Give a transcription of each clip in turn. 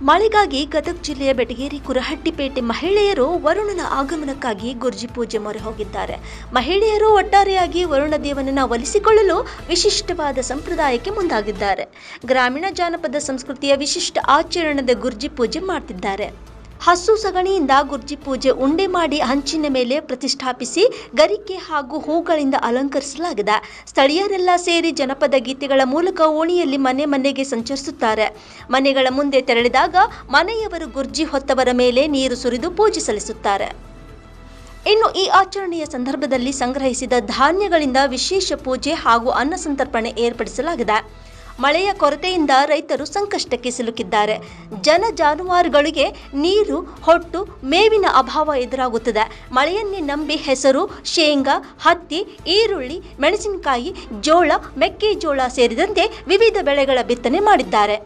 ಮಳೆಗಾಗಿ ಗದಗ ಜಿಲ್ಲೆಯ ಬೆಟಗೇರಿ ಕುರಹಟ್ಟಿಪೇಟೆ ಮಹಿಳೆಯರು ವರುಣನ ಆಗಮನಕ್ಕಾಗಿ ಗುರ್ಜಿ ಪೂಜೆ ಮೊರೆ ಹೋಗಿದ್ದಾರೆ. ಮಹಿಳೆಯರು ಒಟ್ಟಾರೆಯಾಗಿ ವರುಣ ದೇವನನ್ನು ಒಲಿಸಿಕೊಳ್ಳಲು ವಿಶಿಷ್ಟವಾದ ಸಂಪ್ರದಾಯಕ್ಕೆ ಮುಂದಾಗಿದ್ದಾರೆ. ಗ್ರಾಮೀಣ ಜಾನಪದ ಸಂಸ್ಕೃತಿಯ ವಿಶಿಷ್ಟ ಆಚರಣೆದ ಗುರ್ಜಿ ಪೂಜೆ ಮಾಡ್ತಿದ್ದಾರೆ. ಹಸು ಸಗಣಿಯಿಂದ ಗುರ್ಜಿ ಪೂಜೆ ಉಂಡೆ ಮಾಡಿ ಹಂಚಿನ ಮೇಲೆ ಪ್ರತಿಷ್ಠಾಪಿಸಿ ಗರಿಕೆ ಹಾಗೂ ಹೂಗಳಿಂದ ಅಲಂಕರಿಸಲಾಗಿದೆ. ಸ್ಥಳೀಯರೆಲ್ಲ ಸೇರಿ ಜನಪದ ಗೀತೆಗಳ ಮೂಲಕ ಓಣಿಯಲ್ಲಿ ಮನೆ ಮನೆಗೆ ಸಂಚರಿಸುತ್ತಾರೆ. ಮನೆಗಳ ಮುಂದೆ ತೆರಳಿದಾಗ ಮನೆಯವರು ಗುರ್ಜಿ ಹೊತ್ತವರ ಮೇಲೆ ನೀರು ಸುರಿದು ಪೂಜೆ ಸಲ್ಲಿಸುತ್ತಾರೆ. ಇನ್ನು ಈ ಆಚರಣೆಯ ಸಂದರ್ಭದಲ್ಲಿ ಸಂಗ್ರಹಿಸಿದ ಧಾನ್ಯಗಳಿಂದ ವಿಶೇಷ ಪೂಜೆ ಹಾಗೂ ಅನ್ನ ಸಂತರ್ಪಣೆ ಏರ್ಪಡಿಸಲಾಗಿದೆ. ಮಳೆಯ ಕೊರತೆಯಿಂದ ರೈತರು ಸಂಕಷ್ಟಕ್ಕೆ ಸಿಲುಕಿದ್ದಾರೆ. ಜಾನುವಾರುಗಳಿಗೆ ನೀರು, ಹೊಟ್ಟು, ಮೇವಿನ ಅಭಾವ ಎದುರಾಗುತ್ತದೆ. ಮಳೆಯನ್ನೇ ನಂಬಿ ಹೆಸರು, ಶೇಂಗಾ, ಹತ್ತಿ, ಈರುಳ್ಳಿ, ಮೆಣಸಿನಕಾಯಿ, ಜೋಳ, ಮೆಕ್ಕೆಜೋಳ ಸೇರಿದಂತೆ ವಿವಿಧ ಬೆಳೆಗಳ ಬಿತ್ತನೆ ಮಾಡಿದ್ದಾರೆ.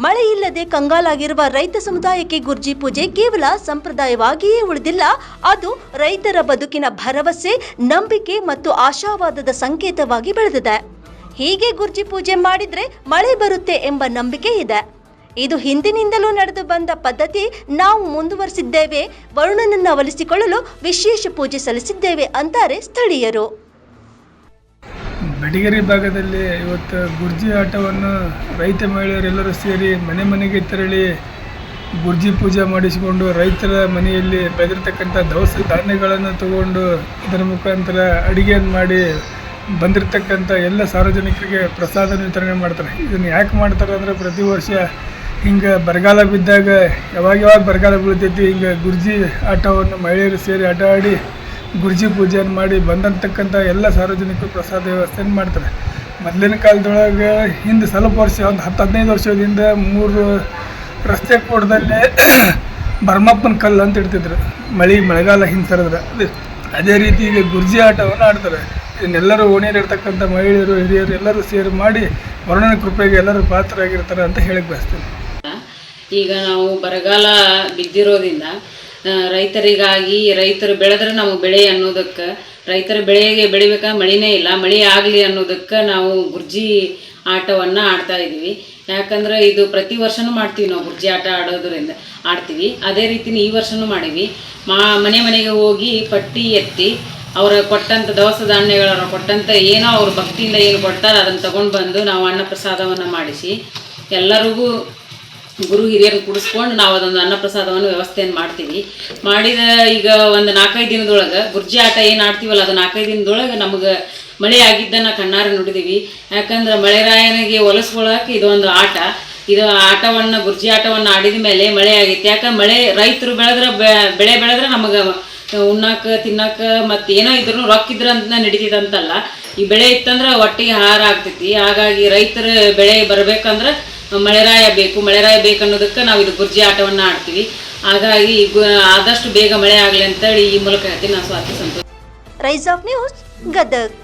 ಮಳೆ ಇಲ್ಲದೆ ಕಂಗಾಲಾಗಿರುವ ರೈತ ಸಮುದಾಯಕ್ಕೆ ಗುರ್ಜಿ ಪೂಜೆ ಕೇವಲ ಸಂಪ್ರದಾಯವಾಗಿಯೇ ಉಳಿದಿಲ್ಲ, ಅದು ರೈತರ ಬದುಕಿನ ಭರವಸೆ, ನಂಬಿಕೆ ಮತ್ತು ಆಶಾವಾದದ ಸಂಕೇತವಾಗಿ ಬೆಳೆದಿದೆ. ಹೀಗೆ ಗುರ್ಜಿ ಪೂಜೆ ಮಾಡಿದ್ರೆ ಮಳೆ ಬರುತ್ತೆ ಎಂಬ ನಂಬಿಕೆ ಇದೆ. ಇದು ಹಿಂದಿನಿಂದಲೂ ನಡೆದು ಬಂದ ಪದ್ಧತಿ. ನಾವು ಮುಂದುವರಿಸಿದ್ದೇವೆ. ವರುಣನನ್ನು ಒಲಿಸಿಕೊಳ್ಳಲು ವಿಶೇಷ ಪೂಜೆ ಸಲ್ಲಿಸಿದ್ದೇವೆ ಅಂತಾರೆ ಸ್ಥಳೀಯರು. ಬೆಟಗೇರಿ ಭಾಗದಲ್ಲಿ ಇವತ್ತು ಗುರ್ಜಿ ಆಟವನ್ನು ರೈತ ಮಹಿಳೆಯರೆಲ್ಲರೂ ಸೇರಿ ಮನೆ ಮನೆಗೆ ತೆರಳಿ ಗುರ್ಜಿ ಪೂಜೆ ಮಾಡಿಸಿಕೊಂಡು ರೈತರ ಮನೆಯಲ್ಲಿ ಬೆಳೆದಿರ್ತಕ್ಕಂಥ ದವಸ ಧಾನ್ಯಗಳನ್ನು ತಗೊಂಡು ಇದರ ಮುಖಾಂತರ ಅಡುಗೆಯನ್ನು ಮಾಡಿ ಬಂದಿರತಕ್ಕಂಥ ಎಲ್ಲ ಸಾರ್ವಜನಿಕರಿಗೆ ಪ್ರಸಾದ ವಿತರಣೆ ಮಾಡ್ತಾರೆ. ಇದನ್ನು ಯಾಕೆ ಮಾಡ್ತಾರೆ ಅಂದರೆ ಪ್ರತಿ ವರ್ಷ ಹಿಂಗೆ ಬರಗಾಲ ಬಿದ್ದಾಗ ಯಾವಾಗ ಬರಗಾಲ ಬೀಳ್ತೈತಿ, ಹಿಂಗೆ ಗುರ್ಜಿ ಆಟವನ್ನು ಮಹಿಳೆಯರು ಸೇರಿ ಆಟ ಆಡಿ ಗುರ್ಜಿ ಪೂಜೆಯನ್ನು ಮಾಡಿ ಬಂದಂತಕ್ಕಂಥ ಎಲ್ಲ ಸಾರ್ವಜನಿಕರು ಪ್ರಸಾದ ವ್ಯವಸ್ಥೆಯನ್ನು ಮಾಡ್ತಾರೆ. ಮೊದಲಿನ ಕಾಲದೊಳಗೆ ಹಿಂದೆ ಸ್ವಲ್ಪ ವರ್ಷ ಒಂದು 10-15 ವರ್ಷದಿಂದ 3 ರಸ್ತೆ ಕೋಟದಲ್ಲೇ ಭರಮಪ್ಪನ ಕಲ್ಲು ಅಂತ ಇಡ್ತಿದ್ರು. ಮಳೆಗಾಲ ಹಿಂದೆ ಸರಿದ್ರೆ ಅದೇ ರೀತಿ ಈಗ ಗುರ್ಜಿ ಆಟವನ್ನು ಆಡ್ತಾರೆ. ಇದನ್ನೆಲ್ಲರೂ ಓಣಿಯಲ್ಲಿರ್ತಕ್ಕಂಥ ಮಹಿಳೆಯರು, ಹಿರಿಯರು ಎಲ್ಲರೂ ಸೇರಿ ಮಾಡಿ ವರುಣನ ಕೃಪೆಗೆ ಎಲ್ಲರೂ ಪಾತ್ರರಾಗಿರ್ತಾರೆ ಅಂತ ಹೇಳಕ್ಕೆ ಬಯಸ್ತೀನಿ. ಈಗ ನಾವು ಬರಗಾಲ ಬಿದ್ದಿರೋದ್ರಿಂದ ರೈತರು ಬೆಳೆದ್ರೆ ನಾವು ಬೆಳೆ ಅನ್ನೋದಕ್ಕೆ, ರೈತರ ಬೆಳೆಗೆ ಬೆಳಿಬೇಕಾದ್ರೆ ಮಳೆನೇ ಇಲ್ಲ, ಮಳೆ ಆಗಲಿ ಅನ್ನೋದಕ್ಕೆ ನಾವು ಗುರ್ಜಿ ಆಟವನ್ನು ಆಡ್ತಾ ಇದ್ದೀವಿ. ಯಾಕಂದ್ರೆ ಇದು ಪ್ರತಿ ವರ್ಷವೂ ಮಾಡ್ತೀವಿ. ನಾವು ಗುರ್ಜಿ ಆಟ ಆಡೋದ್ರಿಂದ ಆಡ್ತೀವಿ. ಅದೇ ರೀತಿ ಈ ವರ್ಷವೂ ಮಾಡೀವಿ. ಮನೆ ಮನೆಗೆ ಹೋಗಿ ಪಟ್ಟಿ ಎತ್ತಿ ಅವರ ಕೊಟ್ಟಂಥ ದವಸ ಧಾನ್ಯಗಳನ್ನು ಕೊಟ್ಟಂಥ ಏನೋ ಅವ್ರ ಭಕ್ತಿಯಿಂದ ಏನು ಕೊಡ್ತಾರೆ ಅದನ್ನು ತಗೊಂಡು ಬಂದು ನಾವು ಅನ್ನ ಪ್ರಸಾದವನ್ನು ಮಾಡಿಸಿ ಎಲ್ಲರಿಗೂ ಗುರು ಹಿರಿಯರನ್ನು ಕುಡಿಸ್ಕೊಂಡು ನಾವು ಅದೊಂದು ಅನ್ನ ಪ್ರಸಾದವನ್ನು ವ್ಯವಸ್ಥೆಯನ್ನು ಮಾಡ್ತೀವಿ. ಮಾಡಿದ ಈಗ ಒಂದು 4-5 ದಿನದೊಳಗೆ ಗುರ್ಜಿ ಆಟ ಏನು ಆಡ್ತೀವಲ್ಲ ಅದು 4-5 ದಿನದೊಳಗೆ ನಮಗೆ ಮಳೆ ಆಗಿದ್ದನ್ನು ಕಣ್ಣಾರೆ ನೋಡಿದ್ದೀವಿ. ಯಾಕಂದ್ರೆ ಮಳೆರಾಯನಿಗೆ ಒಲಿಸ್ಕೊಳ್ಳೋಕೆ ಇದೊಂದು ಆಟ. ಇದು ಆಟವನ್ನು ಗುರ್ಜಿ ಆಟವನ್ನು ಆಡಿದ ಮೇಲೆ ಮಳೆ ಆಗೈತಿ. ಯಾಕಂದ್ರೆ ರೈತರು ಬೆಳೆ ಬೆಳೆದ್ರೆ ನಮಗೆ ಉಣ್ಣಾಕ ತಿನ್ನಕ ಮತ್ತು ಏನೋ ಇದ್ರೂ ರೊಕ್ಕ ಇದ್ರೆ ಅಂತ ನಡೀತಿದಂತಲ್ಲ. ಈ ಬೆಳೆ ಇತ್ತಂದ್ರೆ ಒಟ್ಟಿಗೆ ಆಹಾರ ಆಗ್ತೈತಿ. ಹಾಗಾಗಿ ರೈತರ ಬೆಳೆ ಬರಬೇಕಂದ್ರೆ ಮಳೆರಾಯ ಬೇಕನ್ನೋದಕ್ಕೆ ನಾವು ಇದು ಗುರ್ಜಿ ಆಟವನ್ನು ಆಡ್ತೀವಿ. ಹಾಗಾಗಿ ಆದಷ್ಟು ಬೇಗ ಮಳೆ ಆಗಲಿ ಅಂತೇಳಿ ಈ ಮೂಲಕ ಹೇಳ್ತೀನಿ. ನಾನು Swati Santosh. Rise of news Gadag.